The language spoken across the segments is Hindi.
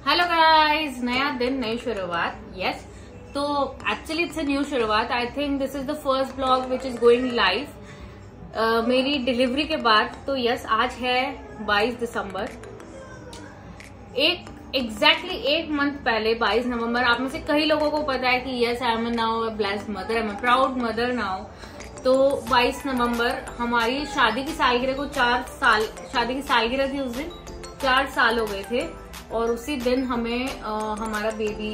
हेलो गाइस, नया दिन नई शुरुआत। यस, तो एक्चुअली इट्स अ न्यू शुरुआत। I think this is the first blog which is going live मेरी डिलीवरी के बाद। तो यस, आज है 22 दिसंबर। एग्जैक्टली एक मंथ पहले 22 नवंबर, आप में से कई लोगों को पता है कि yes, I am now a blessed mother, I am a proud mother now. तो 22 नवंबर हमारी शादी की सालगिरह को 4 साल, शादी की सालगिरह थी उस दिन, 4 साल हो गए थे। और उसी दिन हमें हमारा बेबी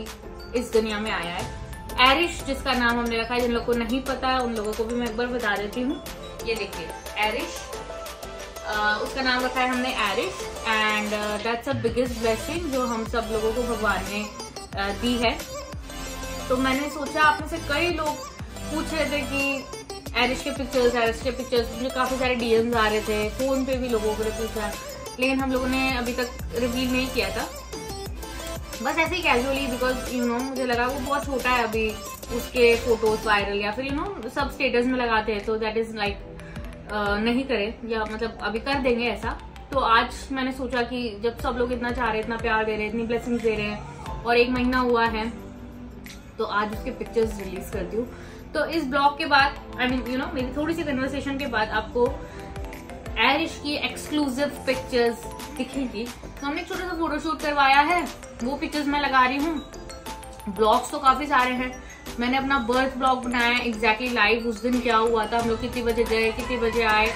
इस दुनिया में आया है, एरिश, जिसका नाम हमने रखा है। जिन लोगों को नहीं पता है उन लोगों को भी मैं एक बार बता देती हूँ। ये देखिए, एरिश, उसका नाम रखा है हमने Aarish. And that's a biggest blessing जो हम सब लोगों को भगवान ने दी है। तो मैंने सोचा, आप में से कई लोग पूछ रहे थे कि एरिश के पिक्चर्स, मुझे काफी सारे डीएम्स आ रहे थे, फोन पे भी लोगों को पूछा, लेकिन हम लोगों ने अभी तक रिवील नहीं किया था, बस ऐसे ही कैजुअली, बिकॉज मुझे लगा वो बहुत छोटा है अभी, उसके फोटोज वायरल या फिर सब स्टेटस में लगाते हैं, तो दैट इज लाइक नहीं करें, या मतलब अभी कर देंगे ऐसा। तो आज मैंने सोचा कि जब सब लोग इतना चाह रहे हैं, इतना प्यार दे रहे हैं, इतनी ब्लेसिंग्स दे रहे हैं, और 1 महीना हुआ है, तो आज उसके पिक्चर्स रिलीज करती हूँ। तो इस ब्लॉग के बाद, आई मीन मेरी थोड़ी सी कन्वर्सेशन के बाद आपको एरिश की एक्सक्लूसिव पिक्चर्स दिखेगी। तो हमने एक छोटा सा फोटोशूट करवाया है, वो पिक्चर्स मैं लगा रही हूँ। ब्लॉग्स तो काफी सारे हैं। मैंने अपना बर्थ ब्लॉग बनाया एग्जैक्टली लाइव, उस दिन क्या हुआ था, हम लोग कितने बजे गए, कितने बजे आए,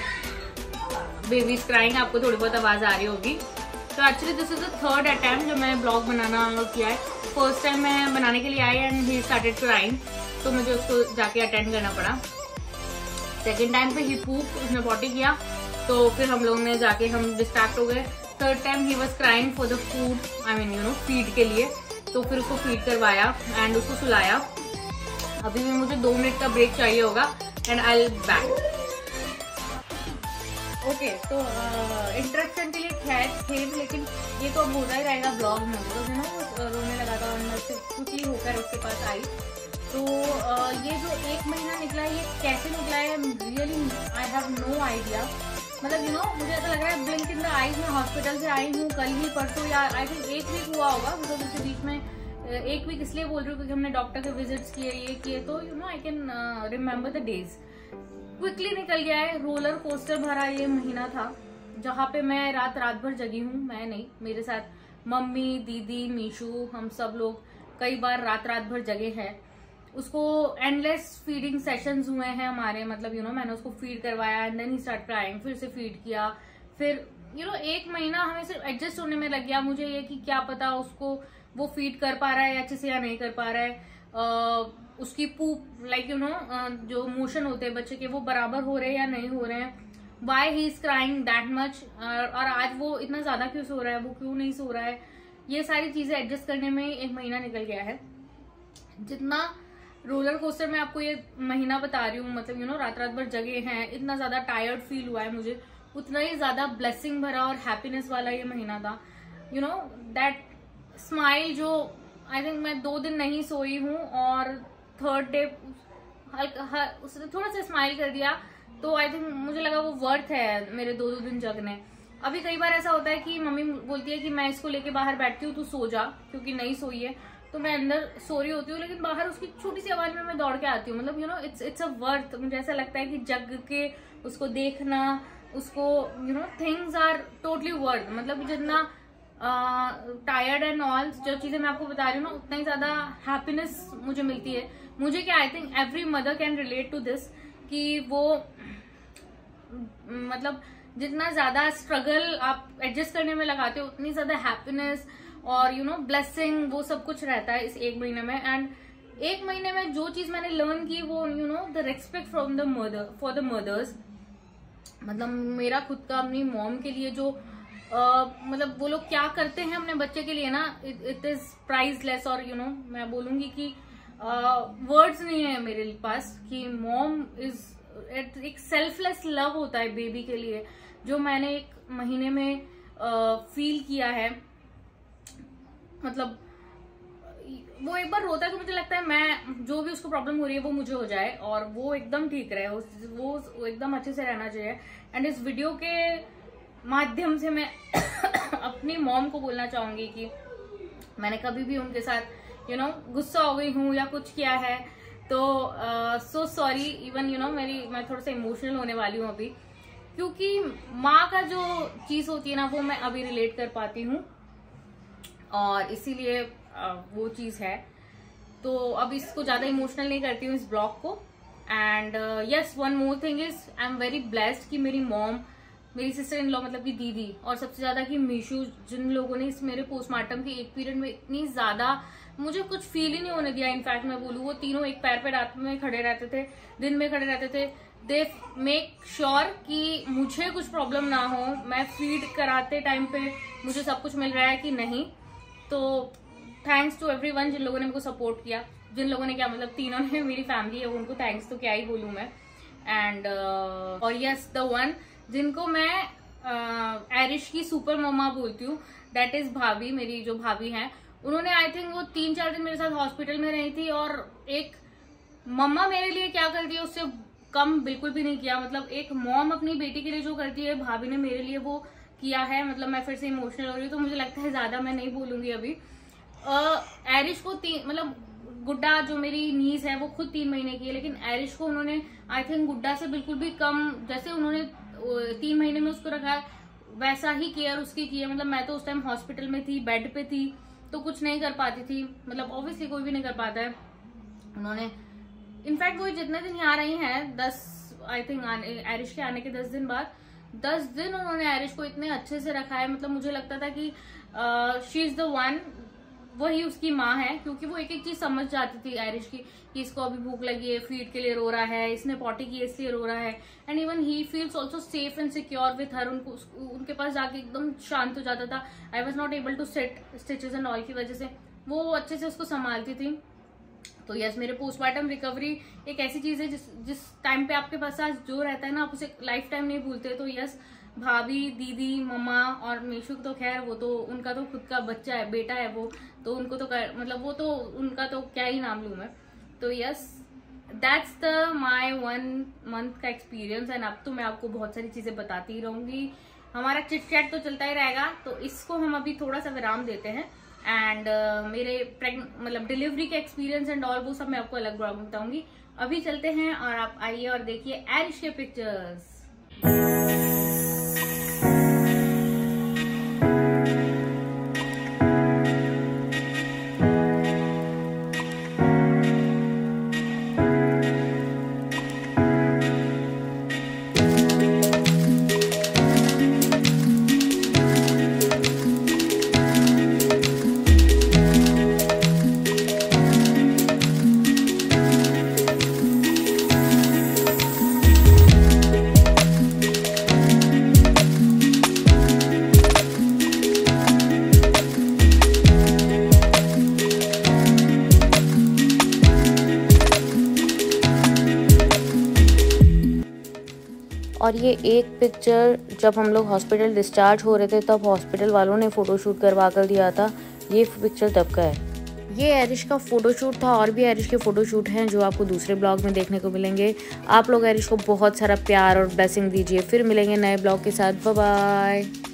बेबीज क्राइंग, आपको थोड़ी बहुत आवाज आ रही होगी। तो actually this is the third attempt जो मैं ब्लॉग बनाना किया है। फर्स्ट टाइम मैं बनाने के लिए आई एंड ही स्टार्टेड क्राइंग, तो मुझे उसको जाके अटेंड करना पड़ा। सेकेंड टाइम पे ही पूप, उसने पॉटी किया, तो फिर हम लोग ने जाके हम डिस्ट्रैक्ट हो गए। Third time he was crying for the food, I mean feed के लिए, तो फिर उसको फीड करवाया एंड उसको सुलाया। अभी भी मुझे 2 मिनट का ब्रेक चाहिए होगा and I will back. Okay, तो इंटरेक्शन के लिए खैर, लेकिन ये तो अब होता ही रहेगा ब्लॉग में। तो रोने लगा था और मैं कुछ होकर उसके पास आई। तो ये जो 1 महीना निकला है, ये कैसे निकला है, really I have no idea. मतलब मुझे ऐसा लग रहा है ब्लिंक इन द आईज। मैं हॉस्पिटल से आई हूँ कल ही, परसों, या आई थिंक 1 वीक हुआ होगा। मतलब उसके बीच में 1 वीक इसलिए बोल रही हूँ क्योंकि हमने डॉक्टर के विजिट्स किए, ये किए, तो I can remember the days. Quickly निकल गया है। रोलर कोस्टर भरा ये महीना था, जहाँ पे मैं रात भर जगी हूँ। मैं नहीं, मेरे साथ मम्मी, दीदी, मीशू, हम सब लोग कई बार रात भर जगे हैं। उसको एंडलेस फीडिंग सेशंस हुए हैं हमारे, मतलब मैंने उसको फीड करवाया and then he start crying, फिर से फीड किया, फिर 1 महीना हमें सिर्फ एडजस्ट होने में लग गया। मुझे ये कि क्या पता उसको वो फीड कर पा रहा है अच्छे से या नहीं कर पा रहा है, उसकी पूप लाइक जो मोशन होते हैं बच्चे के, वो बराबर हो रहे हैं या नहीं हो रहे हैं, why he is crying that much, और आज वो इतना ज्यादा क्यों सो रहा है, वो क्यों नहीं सो रहा है, ये सारी चीजें एडजस्ट करने में 1 महीना निकल गया है। जितना रोलर कोस्टर में आपको ये महीना बता रही हूँ, मतलब रात भर जगे हैं, इतना ज्यादा टायर्ड फील हुआ है मुझे, उतना ही ज्यादा ब्लेसिंग भरा और हैप्पीनेस वाला ये महीना था। दैट स्माइल जो आई थिंक मैं 2 दिन नहीं सोई हूँ, और थर्ड डे उसने थोड़ा सा स्माइल कर दिया, तो आई थिंक मुझे लगा वो वर्थ है मेरे 2 दिन जगने। अभी कई बार ऐसा होता है कि मम्मी बोलती है कि मैं इसको लेके बाहर बैठती हूँ, तू सो जा, क्योंकि नहीं सोई है, तो मैं अंदर सो रही होती हूँ, लेकिन बाहर उसकी छोटी सी आवाज में मैं दौड़ के आती हूँ। मतलब इट्स अ वर्थ। मुझे ऐसा लगता है कि जग के उसको देखना, उसको थिंग्स आर टोटली वर्थ। मतलब जितना टायर्ड एंड ऑल जो चीजें मैं आपको बता रही हूँ ना, उतना ही ज्यादा हैप्पीनेस मुझे मिलती है। मुझे क्या, I think every mother can relate to this, कि वो मतलब जितना ज्यादा स्ट्रगल आप एडजस्ट करने में लगाते हो, उतनी ज्यादा हैप्पीनेस और ब्लेसिंग, वो सब कुछ रहता है इस 1 महीने में। एंड 1 महीने में जो चीज मैंने लर्न की, वो the respect from the mother, for the mothers. मतलब मेरा खुद का अपनी मॉम के लिए जो मतलब वो लोग क्या करते हैं अपने बच्चे के लिए ना, इट इज प्राइसलेस। और मैं बोलूंगी कि वर्ड्स नहीं है मेरे पास कि मॉम इज एक सेल्फलेस लव होता है बेबी के लिए, जो मैंने 1 महीने में फील किया है। मतलब वो एक बार होता है कि मुझे लगता है मैं जो भी उसको प्रॉब्लम हो रही है वो मुझे हो जाए और वो एकदम ठीक रहे, वो एकदम अच्छे से रहना चाहिए। एंड इस वीडियो के माध्यम से मैं अपनी मॉम को बोलना चाहूंगी कि मैंने कभी भी उनके साथ गुस्सा हो गई हूँ या कुछ किया है तो सो सॉरी। इवन मैं थोड़ा सा इमोशनल होने वाली हूँ अभी, क्योंकि माँ का जो चीज होती है ना वो मैं अभी रिलेट कर पाती हूँ और इसीलिए वो चीज है। तो अब इसको ज्यादा इमोशनल नहीं करती हूँ इस ब्लॉग को। And yes, one more thing is I am very blessed कि मेरी मॉम, मेरी सिस्टर इन लॉ मतलब कि दीदी, और सबसे ज्यादा कि मीशू, जिन लोगों ने इस मेरे पोस्टमार्टम के एक पीरियड में इतनी ज्यादा मुझे कुछ फील ही नहीं होने दिया। इनफैक्ट मैं बोलूँ, वो तीनों एक पैर पे रात में खड़े रहते थे, दिन में खड़े रहते थे। दे मेक श्योर कि मुझे कुछ प्रॉब्लम ना हो, मैं फीड कराते टाइम पे मुझे सब कुछ मिल रहा है कि नहीं। तो थैंक्स टू एवरीवन जिन लोगों ने मेरे को सपोर्ट किया, जिन लोगों ने क्या मतलब तीनों ने मेरी फैमिली है, उनको थैंक्स तो क्या ही बोलूँ मैं। एंड और यस, द वन जिनको मैं एरिश की सुपर मम्मा बोलती हूँ, दैट इज भाभी, मेरी जो भाभी हैं। उन्होंने आई थिंक वो 3-4 दिन मेरे साथ हॉस्पिटल में रही थी और एक मम्मा मेरे लिए क्या करती है उससे कम बिल्कुल भी नहीं किया। मतलब एक मॉम अपनी बेटी के लिए जो करती है, भाभी ने मेरे लिए वो किया है। मतलब मैं फिर से इमोशनल हो रही हूँ तो मुझे लगता है ज्यादा मैं नहीं बोलूंगी अभी। एरिश को मतलब गुड्डा जो मेरी नीज है वो खुद 3 महीने की है, लेकिन एरिश को उन्होंने आई थिंक गुड्डा से बिल्कुल भी कम, जैसे उन्होंने 3 महीने में उसको रखा वैसा ही केयर उसकी की है। मतलब मैं तो उस टाइम हॉस्पिटल में थी, बेड पे थी, तो कुछ नहीं कर पाती थी। मतलब ऑब्वियसली कोई भी नहीं कर पाता है। उन्होंने इनफैक्ट वो जितने दिन यहाँ रही हैं, 10 आई थिंक एरिश के आने के 10 दिन बाद, 10 दिन उन्होंने एरिश को इतने अच्छे से रखा है। मतलब मुझे लगता था कि शी इज द वन, वही उसकी माँ है, क्योंकि वो एक एक चीज समझ जाती थी एरिश की कि इसको अभी भूख लगी है, फीड के लिए रो रहा है, इसने पॉटी की इसलिए रो रहा है। And even he feels also safe and secure with her. उनके पास जाके एकदम शांत हो जाता था। I was not able to set stitches and all की वजह से वो अच्छे से उसको संभालती थी। तो यस, मेरे पोस्टमार्टम रिकवरी एक ऐसी चीज है जिस टाइम पे आपके पास जो रहता है ना, आप उसे लाइफ टाइम नहीं भूलते। तो यस, भाभी, दीदी, मम्मा और मीशू तो खैर वो तो उनका तो खुद का बच्चा है, बेटा है वो, तो उनको तो मतलब वो तो उनका तो क्या ही नाम लूं मैं। तो yes, that's the my 1 month का एक्सपीरियंस। एंड अब तो मैं आपको बहुत सारी चीजें बताती ही रहूंगी, हमारा चिट चैट तो चलता ही रहेगा। तो इसको हम अभी थोड़ा सा विराम देते हैं। एंड मेरे मतलब डिलीवरी के एक्सपीरियंस एंड ऑल वो सब मैं आपको अलग बताऊंगी। अभी चलते हैं और आप आइए और देखिए एरिश के पिक्चर्स। और ये एक पिक्चर जब हम लोग हॉस्पिटल डिस्चार्ज हो रहे थे तब हॉस्पिटल वालों ने फ़ोटोशूट करवा कर दिया था। ये पिक्चर तब का है। ये एरिश का फ़ोटोशूट था और भी एरिश के फ़ोटोशूट हैं जो आपको दूसरे ब्लॉग में देखने को मिलेंगे। आप लोग एरिश को बहुत सारा प्यार और ब्लेसिंग दीजिए। फिर मिलेंगे नए ब्लॉग के साथ। Bye bye.